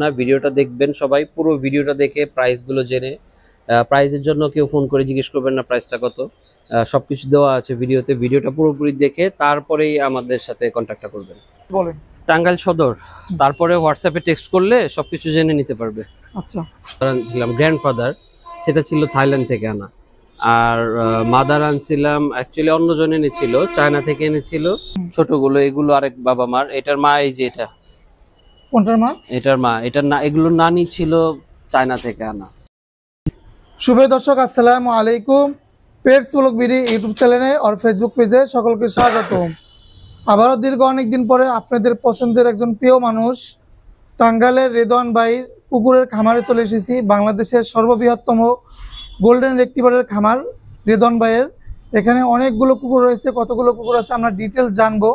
না, ভিডিওটা দেখবেন সবাই, পুরো ভিডিওটা দেখে প্রাইসগুলো জেনে, প্রাইসের জন্য কেউ ফোন করে জিজ্ঞেস করবেন না প্রাইসটা কত, সবকিছু দেওয়া আছে ভিডিওতে। ভিডিওটা পুরোপুরি দেখে তারপরেই আমাদের সাথে কন্ট্যাক্টটা করবেন। বলেন। টাঙ্গাইল সদর, তারপরে হোয়াটসঅ্যাপে টেক্সট করলে সবকিছু জেনে নিতে পারবে। আচ্ছা, ছিলাম গ্র্যান্ডফাদার, সেটা ছিল থাইল্যান্ড থেকে আনা। আর মাদার আনছিলাম অ্যাকচুয়ালি অন্যজন এনেছিল, চায়না থেকে এনেছিল ছোটগুলো। এগুলো আরেক বাবা মার, এটার মা এই যে এটা, কোনটার মা? এটার মা, এটার না, এগুলো নানি ছিল চায়না থেকে আনা। শুভ দর্শক, আসসালামু আলাইকুম। পেটস ব্লগ বিডি ইউটিউব চ্যানেলে আর ফেসবুক পেজে সকলকে স্বাগত। আবারও দীর্ঘ অনেকদিন পরে আপনাদের পছন্দের একজন প্রিয় মানুষ টাঙ্গাইলের রেদওয়ান ভাইয়ের কুকুরের খামারে চলে এসেছি। বাংলাদেশের সর্ববৃহত্তম গোল্ডেন রেক্টিভারের খামার রেদওয়ান ভাইয়ের। এখানে অনেকগুলো কুকুর রয়েছে, কতগুলো কুকুর আছে আমরা ডিটেলস জানবো।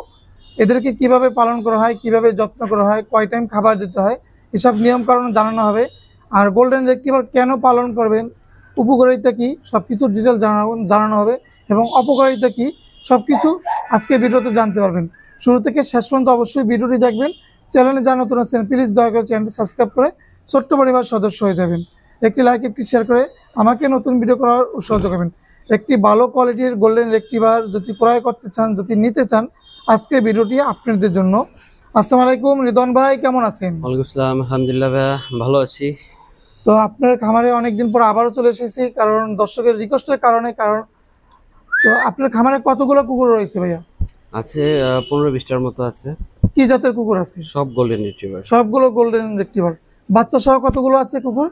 এদেরকে কিভাবে পালন করা হয়, কিভাবে যত্ন করা হয়, কয় টাইম খাবার দিতে হয়, এসব নিয়মকানুন জানানো হবে। আর গোল্ডেন রেক্টিভার কেন পালন করবেন, উপকারিতা কী, সব কিছু ডিটেলস জানানো হবে এবং অপকারিতা কী, সব কিছু আজকে ভিডিওতে জানতে পারবেন। শুরু থেকে শেষ পর্যন্ত অবশ্যই ভিডিওটি দেখবেন। চ্যানেলে যারা নতুন আছেন প্লিজ দয়া করে চ্যানেলটি সাবস্ক্রাইব করে ছোট্ট পরিবার সদস্য হয়ে যাবেন। একটি লাইক, একটি শেয়ার করে আমাকে নতুন ভিডিও করার উৎসাহ যোগাবেন। একটি ভালো কোয়ালিটির গোল্ডেন রেক্টিভার যদি ক্রয় করতে চান, যদি নিতে চান, আজকে ভিডিওটি আপনাদের জন্য। আসসালামু আলাইকুম রিদওয়ান ভাই, কেমন আছেন? ওয়ালাইকুম আসসালাম, আলহামদুলিল্লাহ ভাইয়া, ভালো আছি। তো আপনার খামারে অনেকদিন পর আবারও চলে এসেছি, কারণ দর্শকের রিকোয়েস্টের কারণে। তো আপনার খামারে কতগুলো কুকুর রয়েছে ভাইয়া? আছে 15-20টার মতো আছে। কি জাতের কুকুর আছে? সব গোল্ডেন রিট্রিভার। সবগুলো গোল্ডেন রেক্টিভার। বাচ্চা সহ কতগুলো আছে কুকুর?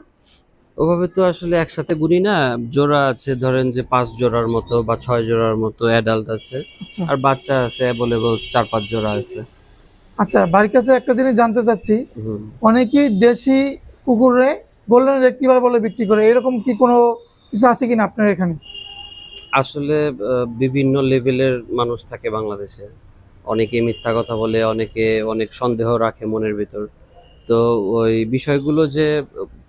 ওভাবে তো আসলে একসাথে গুনি না, জোড়া আছে ধরেন যে 5 জোড়ার মতো বা 6 জোড়ার মতো অ্যাডাল্ট আছে। আচ্ছা আর বাচ্চা আছে অ্যাভেলেবল 4-5 জোড়া আছে। আচ্ছা, বাড়ির কাছে একটা জিনিস জানতে চাচ্ছি, হুম। অনেকেই দেশি কুকুরে গোল্ডেন রেক্টিভার বলে বিক্রি করে, এরকম কি কোনো কিছু আছে কিনা আপনার এখানে? আসলে বিভিন্ন লেভেলের মানুষ থাকে বাংলাদেশে। অনেকে মিথ্যা কথা বলে, অনেকে অনেক সন্দেহ রাখে মনের ভিতর। তো ওই বিষয়গুলো যে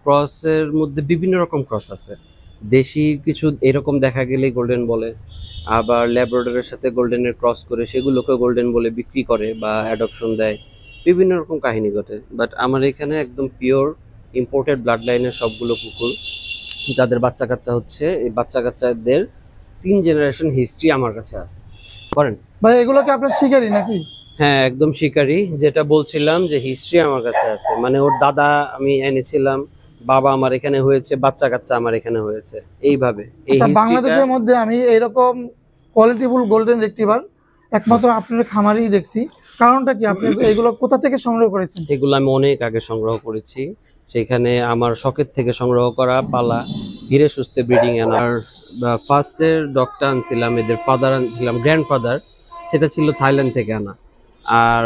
ক্রসের মধ্যে বিভিন্ন রকম ক্রস আছে। দেশি কিছু এরকম দেখা গেলেই গোল্ডেন বলে, আবার ল্যাব্রাডরের সাথে গোল্ডেনের ক্রস করে সেগুলোকে গোল্ডেন বলে বিক্রি করে বা অ্যাডপশন দেয়। বিভিন্ন রকম কাহিনী ঘটে। বাট আমার এখানে একদম পিওর ইম্পোর্টেড ব্লাড লাইনের সবগুলো কুকুর, যাদের বাচ্চা কাচ্চা হচ্ছে, এই বাচ্চা কাচ্চাদের 3 জেনারেশন হিস্ট্রি আমার কাছে আছে। করেন ভাই এগুলো কি আপনার শিকারি নাকি? হ্যাঁ, একদম শিকারি। যেটা বলছিলাম যে হিস্ট্রি আমার কাছে আছে, মানে ওর দাদা আমি এনেছিলাম, বাবা আমার এখানে হয়েছে, বাচ্চা কাচ্চা আমার এখানে হয়েছে, এইভাবে এই আচ্ছা, হিস্ট্রিটা। বাংলাদেশের মধ্যে আমি এরকম কোয়ালিটিফুল গোল্ডেন রেক্টিভার একমাত্র আপনার খামারেই দেখছি। কারণটা কি, আপনি এগুলো কোথা থেকে সংগ্রহ করেছেন? এগুলো আমি অনেক আগে সংগ্রহ করেছি, সেখানে আমার শখের থেকে সংগ্রহ করা পালা, ধীরে সুস্থে ব্রিডিং আনার। ফার্স্টের ডগটা আনছিলাম, এদের ফাদার আনছিলাম গ্র্যান্ডফাদার, সেটা ছিল থাইল্যান্ড থেকে আনা। আর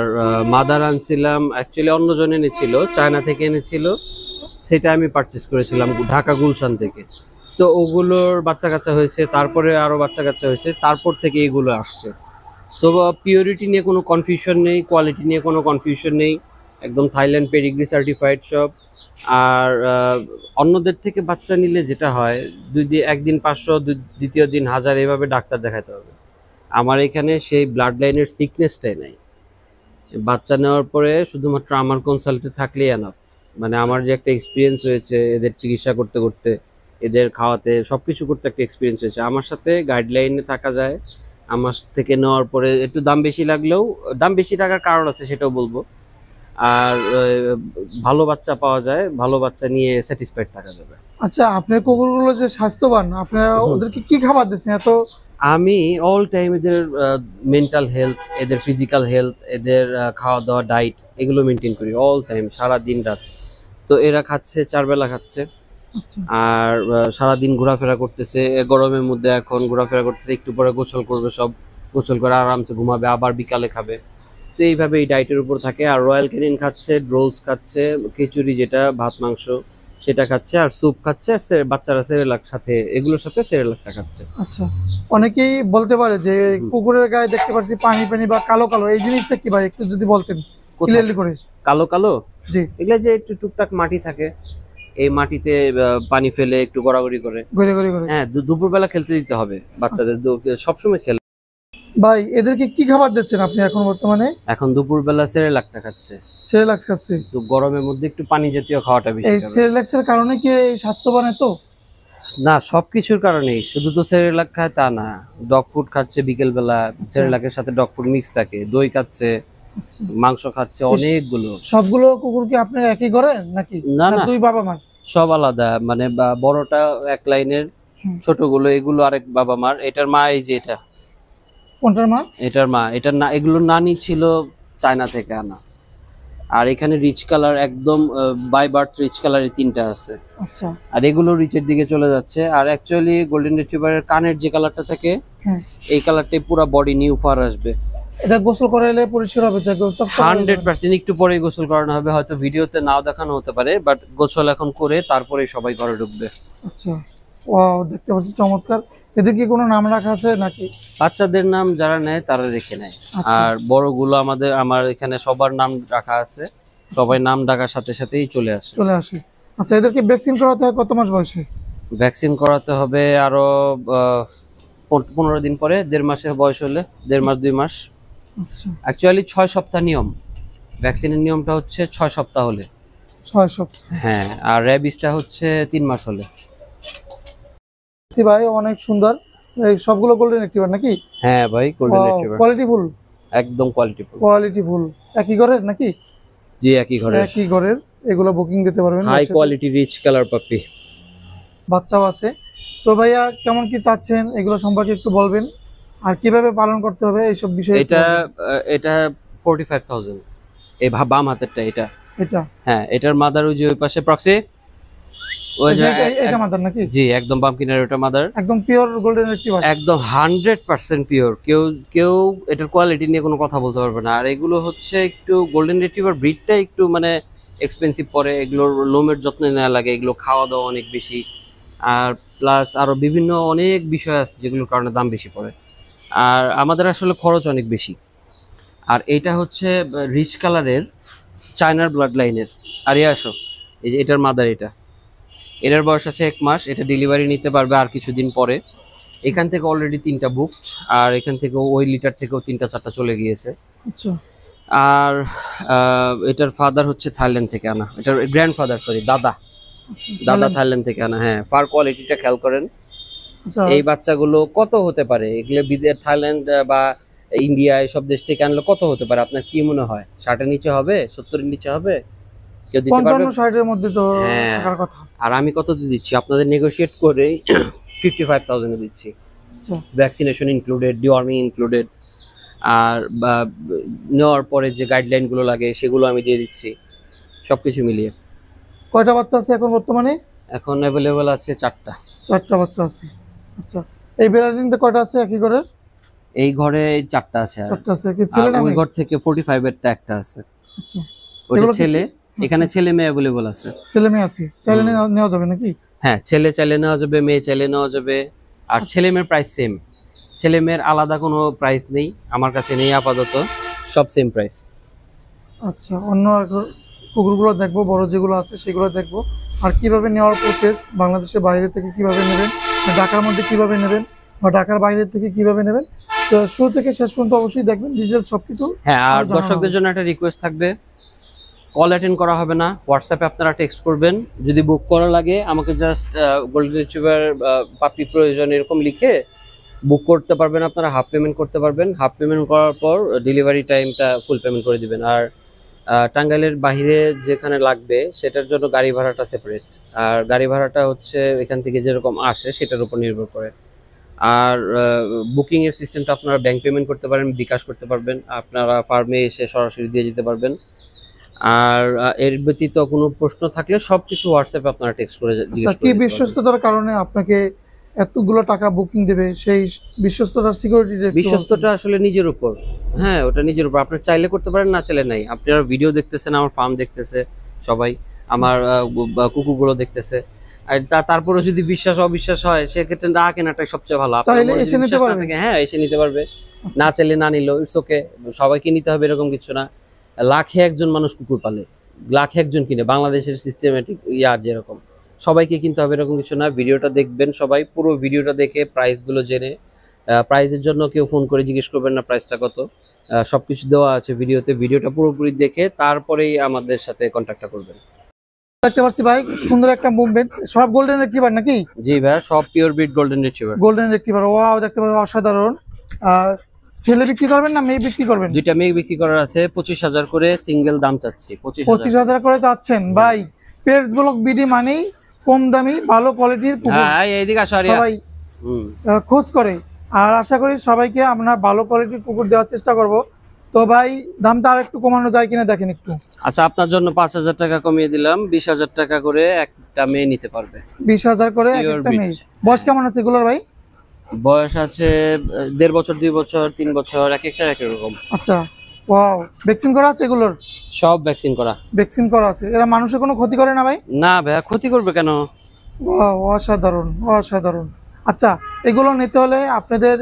মাদার আনছিলাম অ্যাকচুয়ালি অন্যজন এনেছিল, চায়না থেকে এনেছিল, সেটা আমি পারচেস করেছিলাম ঢাকা গুলশান থেকে। তো ওগুলোর বাচ্চা কাচ্চা হয়েছে, তারপরে আরও বাচ্চা কাচ্চা হয়েছে, তারপর থেকে এগুলো আসছে। সো পিওরিটি নিয়ে কোনো কনফিউশন নেই, কোয়ালিটি নিয়ে কোনো কনফিউশন নেই, একদম থাইল্যান্ড পেডিগ্রি সার্টিফাইড সব। আর অন্যদের থেকে বাচ্চা নিলে যেটা হয়, একদিন 500, দ্বিতীয় দিন 1000, এভাবে ডাক্তার দেখাতে হবে। আমার এখানে সেই ব্লাড লাইনের সিকনেসটাই নাই। বাচ্চা নেওয়ার পরে শুধুমাত্র আমার কনসাল্টে থাকলেই এনাফ। মানে আমার যে একটা এক্সপিরিয়েন্স হয়েছে এদের চিকিৎসা করতে করতে, এদের খাওয়াতে, সব কিছু করতে একটা এক্সপিরিয়েন্স হয়েছে। আমার সাথে গাইডলাইনে থাকা যায়। আমার থেকে নেওয়ার পরে একটু দাম বেশি লাগলেও, দাম বেশি টাকার কারণ আছে সেটাও বলবো। আর ভালো বাচ্চা পাওয়া যায়, ভালো বাচ্চা নিয়ে স্যাটিসফাইড থাকা যাবে। আচ্ছা, আপনার কুকুরগুলো যে স্বাস্থ্যবান, আপনারা ওদেরকে কি খাবার দিচ্ছেন এত? আমি অল টাইম এদের মেন্টাল হেলথ, এদের ফিজিক্যাল হেলথ, এদের খাওয়া দাওয়া, ডাইট, এগুলো মেনটেন করি অল টাইম, সারা দিন রাত। তো এরা খাচ্ছে, 4 বেলা খাচ্ছে। আচ্ছা আর সারাদিন ঘোরাফেরা করতেছে, গরমের মধ্যে এখন ঘোরাফেরা করতেছে, একটু পরে গোসল করবে, সব গোসল করে আরামসে ঘুমাবে, আবার বিকালে খাবে। তো এইভাবে এই ডাইটের উপর থাকে। আর রয়্যাল ক্যানিন খাচ্ছে, রোলস খাচ্ছে, খিচুড়ি যেটা ভাত মাংস সেটা খাচ্ছে, আর স্যুপ খাচ্ছে, আর বাচ্চারা সেরেলাক সাথে, এগুলোর সাথে সেরেলাকটা খাচ্ছে। আচ্ছা, অনেকেই বলতে পারে যে কুকুরের গায়ে দেখতে পাচ্ছি পানি পানি বা কালো কালো, এই জিনিসটা কি ভাই, একটু যদি বলতেন ক্লিয়ারলি করে। কালো কালো জি, এগুলো যে একটু টুকটাক মাটি থাকে, এই মাটিতে পানি ফেলে একটু গড়াগড়ি করে। ঘুরে ঘুরে ঘুরে। হ্যাঁ, দুপুরবেলা খেলতে দিতে হবে বাচ্চাদের, সবসময় খেলে। ভাই এদেরকে কি খাবার দিচ্ছেন আপনি এখন বর্তমানে? এখন দুপুরবেলা সেরেলাকটা খাচ্ছে। সেরেলাক্স খাচ্ছে। তো গরমের মধ্যে একটু পানি জাতীয় খাওয়াটা বেশি এই খাবে। সেরেলাক্সের কারণে কি এই স্বাস্থ্যবান এত? না, সবকিছুর কারণেই, শুধু তো সেরেলাক খায় তা না। ডগ ফুড খাচ্ছে বিকেল বেলা, আচ্ছা। সেরেলাকের সাথে ডগ ফুড মিক্স থাকে, দই খাচ্ছে, আচ্ছা। মাংস খাচ্ছে অনেকগুলো। সবগুলো কুকুর কি আপনার একই ঘরে নাকি? না না না, দুই বাবা মা? সব আলাদা, মানে বড়টা এক লাইনের, হুম। ছোটগুলো এগুলো আরেক বাবা মার। এটার মা এই যে এটা, কোনটার মা? এটার মা, এটার না, এগুলো নানি ছিল চায়না থেকে আনা। আর এখানে রিচ কালার একদম বাই বার্থ রিচ কালারের 3টা আছে। আচ্ছা। আর এগুলো রিচের দিকে চলে যাচ্ছে। আর অ্যাকচুয়ালি গোল্ডেন রিট্রিভারের কানের যে কালারটা থাকে, হ্যাঁ। এই কালারটাই পুরো বডি নিউ ফার আসবে। এটা গোসল করাইলে পরিষ্কার হবে তো? 100% একটু পরেই গোসল করানো হবে, হয়তো ভিডিওতে নাও দেখানো হতে পারে, বাট গোসল এখন করে তারপরেই সবাই ঘরে ঢুকবে। আচ্ছা। ওয়াও, দেখতে পাচ্ছি চমৎকার। এদের কি কোনো নাম রাখা আছে নাকি? বাচ্চাদের নাম যারা নেয় তারা রেখে নেয়। আচ্ছা। আর বড়গুলো আমার এখানে সবার নাম রাখা আছে, সবাই নাম ডাকার সাথে সাথেই চলে আসে। চলে আসে। আচ্ছা, এদেরকে ভ্যাকসিন করাতে হয় কত মাস বয়সে? ভ্যাকসিন করাতে হবে আরো 15 দিন পরে, 1.5 মাসের বয়স হলে, 1.5 মাস 2 মাস। আচ্ছা। অ্যাকচুয়ালি 6 সপ্তাহ নিয়ম, ভ্যাকসিনের নিয়মটা হচ্ছে 6 সপ্তাহ হলে। 6 সপ্তাহ। হ্যাঁ, আর র্যাবিসটা হচ্ছে 3 মাস হলে। ভাই অনেক সুন্দর। এই সবগুলো গোল্ডেন রিট্রিভার নাকি? হ্যাঁ ভাই, গোল্ডেন রিট্রিভার কোয়ালিটিফুল। একদম কোয়ালিটিফুল। কোয়ালিটিফুল। একই ঘরের নাকি? জি, একই ঘরে, একই ঘরের। এগুলো বুকিং দিতে পারবেন। হাই কোয়ালিটি রিচ কালার পাপি। বাচ্চাও আছে। তো ভাইয়া কেমন কি চাচ্ছেন এগুলো সম্পর্কে একটু বলবেন, আর কিভাবে পালন করতে হবে এইসব বিষয়ে একটু এটা বলবেন। এটা 45,000, এই বাম হাতেরটা এটা। এটা হ্যাঁ, এটার মাদার ওই যে ওই পাশে প্রক্সি, ওই যে এটা মাদার নাকি? জি, একদম বাম কিনারে ওটা মাদার, একদম পিওর গোল্ডেন রিট্রিভার। একদম 100% পিওর। কেউ কেউ এটার কোয়ালিটি নিয়ে কোনো কথা বলতে পারবে না। আর এগুলো হচ্ছে একটু গোল্ডেন রিট্রিভার ব্রিডটা একটু মানে এক্সপেন্সিভ পড়ে, এগুলোর লোমের যত্ন নেওয়া লাগে, এগুলো খাওয়া দাওয়া অনেক বেশি, আর প্লাস আরো বিভিন্ন অনেক বিষয় আছে যেগুলোর কারণে দাম বেশি পড়ে। আর আমাদের আসলে খরচ অনেক বেশি। আর এটা হচ্ছে রিচ কালারের চায়নার ব্লাড লাইনের। আর আসো, এই যে এটার মাদার, এটার বয়স আছে 1 মাস। এটা ডেলিভারি নিতে পারবে আর কিছুদিন পরে। এখান থেকে অলরেডি 3টা বুক, আর এখান থেকে ওই লিটার থেকেও 3টা 4টা চলে গিয়েছে। আচ্ছা। আর এটার ফাদার হচ্ছে থাইল্যান্ড থেকে আনা, এটার গ্র্যান্ডফাদার, সরি দাদা, দাদা থাইল্যান্ড থেকে আনা। হ্যাঁ, ফার কোয়ালিটিটা খেয়াল করেন। আচ্ছা। এই বাচ্চাগুলো কত হতে পারে? এগুলো বিদেশ, থাইল্যান্ড বা ইন্ডিয়া এসব দেশ থেকে আনলে কত হতে পারে? আপনার কি মনে হয়? 60-এর নিচে হবে? 70-এর নিচে হবে? কেউ দিতে পারবে? 55-60 এর মধ্যে তো হ্যাঁ। থাকার কথা। আর আমি কত দিচ্ছি আপনাদের নেগোশিয়েট করে 55,000 দিচ্ছি, আচ্ছা। ভ্যাকসিনেশন ইনক্লুডেড, ডিওয়ার্মিং ইনক্লুডেড, আর নেওয়ার পরে যে গাইডলাইন গুলো লাগে সেগুলো আমি দিয়ে দিচ্ছি, সবকিছু মিলিয়ে। কয়টা বাচ্চা আছে এখন বর্তমানে? এখন অ্যাভেলেবল আছে 4টা। 4টা বাচ্চা আছে। আচ্ছা। এই বেলারিনতে কয়টা আছে একই ঘরের? এই ঘরে 4টা আছে। আর 4টা আছে। কি ছেলে না ওই মেয়ে? ঘর থেকে 45-এরটা একটা আছে। আচ্ছা। ওটা এগুলো কি ছেলে। এখানে ছেলে মেয়ে অ্যাভেলেবল আছে। ছেলে মেয়ে আছে, চাইলে নেওয়া যাবে নাকি? হ্যাঁ, ছেলে চাইলে নেওয়া যাবে, মেয়ে চাইলে নেওয়া যাবে। আর ছেলে মেয়ের প্রাইস সেম, ছেলে মেয়ের আলাদা কোনো প্রাইস নেই আমার কাছে, নেই আপাতত, সব সেম প্রাইস। আচ্ছা। অন্য কুকুরগুলো দেখবো, বড় যেগুলো আছে সেগুলো দেখবো। আর কিভাবে নেওয়ার প্রসেস, বাংলাদেশের বাইরে থেকে কিভাবে নেবেন, বা ঢাকার মধ্যে কিভাবে নেবেন, বা ঢাকার বাইরে থেকে কিভাবে নেবেন, তো শুরু থেকে শেষ পর্যন্ত অবশ্যই দেখবেন, ডিটেলস সবকিছু। হ্যাঁ, আর জানানো দর্শকদের হবে। জন্য একটা রিকোয়েস্ট থাকবে, কল অ্যাটেন্ড করা হবে না, হোয়াটসঅ্যাপে আপনারা টেক্সট করবেন। যদি বুক করা লাগে আমাকে জাস্ট গোল্ডেন রিট্রিভার পাপি প্রয়োজন এরকম লিখে বুক করতে পারবেন। আপনারা হাফ পেমেন্ট করতে পারবেন, হাফ পেমেন্ট করার পর ডেলিভারি টাইমটা ফুল পেমেন্ট করে দিবেন। আর টাঙ্গাইলের বাইরে যেখানে লাগবে সেটার জন্য গাড়ি ভাড়াটা সেপারেট, আর গাড়ি ভাড়াটা হচ্ছে এখান থেকে যেরকম আসে সেটার উপর নির্ভর করে। আর বুকিং এর সিস্টেমটা আপনারা ব্যাংক পেমেন্ট করতে পারেন, বিকাশ করতে পারবেন, আপনারা ফার্মে এসে সরাসরি দিয়ে যেতে পারবেন। আর এর ব্যতীত কোনো প্রশ্ন থাকলে সবকিছু হোয়াটসঅ্যাপে আপনারা টেক্সট করে আচ্ছা, জিজ্ঞেস কি করে দিতে পারবেন। বিশ্বস্ততার কারণে আপনাকে এতগুলো টাকা বুকিং দেবে, সেই বিশ্বস্ততার সিকিউরিটি? বিশ্বস্তটা আসলে নিজের উপর। হ্যাঁ, ওটা নিজের উপর, আপনি চাইলে করতে পারেন, না চাইলে নাই। আপনারা ভিডিও দেখতেছেন, আমার ফার্ম দেখতেছে সবাই, আমার কুকুরগুলো দেখতেছে। আর তারপরে যদি বিশ্বাস অবিশ্বাস হয় সেক্ষেত্রে না কেনাটাই সবচেয়ে ভালো। আপনার চাইলে মনে যদি এসে নিতে বিশ্বাস না পারবে? থাকে, হ্যাঁ এসে নিতে পারবে, আচ্ছা। না চাইলে না নিলেও ইটস ওকে। সবাইকে নিতে হবে এরকম কিছু না। লাখে একজন মানুষ কুকুর পালে, লাখে একজন কিনে, বাংলাদেশের সিস্টেমেটিক ইয়ার যেরকম সবাইকে কিনতে হবে এরকম কিছু না। ভিডিওটা দেখবেন সবাই, পুরো ভিডিওটা দেখে প্রাইসগুলো জেনে প্রাইসের জন্য কেউ ফোন করে জিজ্ঞেস করবেন না প্রাইসটা কত, সবকিছু দেওয়া আছে ভিডিওতে। ভিডিওটা পুরোপুরি দেখে তারপরেই আমাদের সাথে কন্ট্যাক্টটা করবেন। দেখতে পাচ্ছি ভাই সুন্দর একটা মুভমেন্ট, সব গোল্ডেন রিট্রিভার নাকি? জি ভাইয়া, সব pure breed golden retriever. Golden retriever, wow দেখতে পাচ্ছি অসাধারণ। ছেলে বিক্রি করবেন না মেয়ে বিক্রি করবেন? দুইটা মেয়ে বিক্রি করার আছে, 25,000 করে সিঙ্গেল দাম চাচ্ছি। 25,000 করে চাচ্ছেন ভাই। পেটস ব্লক বিডি মানেই কম দামি ভালো কোয়ালিটির কুকুর, হ্যাঁ এইদিকে আসো আরিয়া। সবাই খোঁজ করে। আর আশা করি সবাইকে আমরা ভালো কোয়ালিটির কুকুর দেওয়ার চেষ্টা করব। তো ভাই দামটা আর একটু কমানো যায় কিনা দেখেন একটু। আচ্ছা, আপনার জন্য 5,000 টাকা কমিয়ে দিলাম, 20,000 টাকা করে একটা মেয়ে নিতে পারবে। 20,000 করে এক Pure একটা breed। মেয়ে। বয়স কেমন আছে এগুলোর ভাই? বয়স আছে 1.5 বছর, 2 বছর, 3 বছর, এক একটা এক এক রকম। আচ্ছা, ওয়াও, ভ্যাকসিন করা আছে এগুলোর? সব ভ্যাকসিন করা। ভ্যাকসিন করা আছে। এরা মানুষের কোনো ক্ষতি করে না ভাই? না ভাইয়া, ক্ষতি করবে কেন? ওয়াও, অসাধারণ অসাধারণ। আচ্ছা, এগুলো নিতে হলে আপনাদের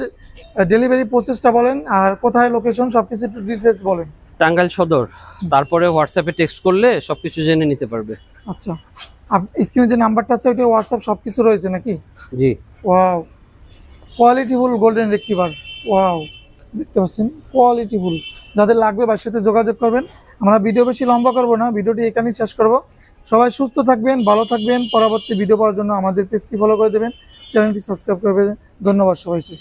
ডেলিভারি প্রসেসটা বলেন, আর কোথায় লোকেশন সবকিছু একটু ডিটেইলস বলেন। টাঙ্গাইল সদর, তারপরে হোয়াটসঅ্যাপে টেক্সট করলে সবকিছু জেনে নিতে পারবে। আচ্ছা, স্ক্রিনে যে নাম্বারটা আছে ওটা হোয়াটসঅ্যাপ সবকিছু রয়েছে নাকি? জি। ওয়াও, কোয়ালিটিফুল গোল্ডেন রিট্রিভার, ওয়াও দেখতে পাচ্ছেন কোয়ালিটিফুল। যাদের লাগবে বাসার সাথে যোগাযোগ করবেন। আমরা ভিডিও বেশি লম্বা করব না, ভিডিওটি এখানেই শেষ করব। সবাই সুস্থ থাকবেন, ভালো থাকবেন। পরবর্তী ভিডিও পাওয়ার জন্য আমাদের পেজটি ফলো করে দেবেন, চ্যানেলটি সাবস্ক্রাইব করবেন। ধন্যবাদ সবাইকে।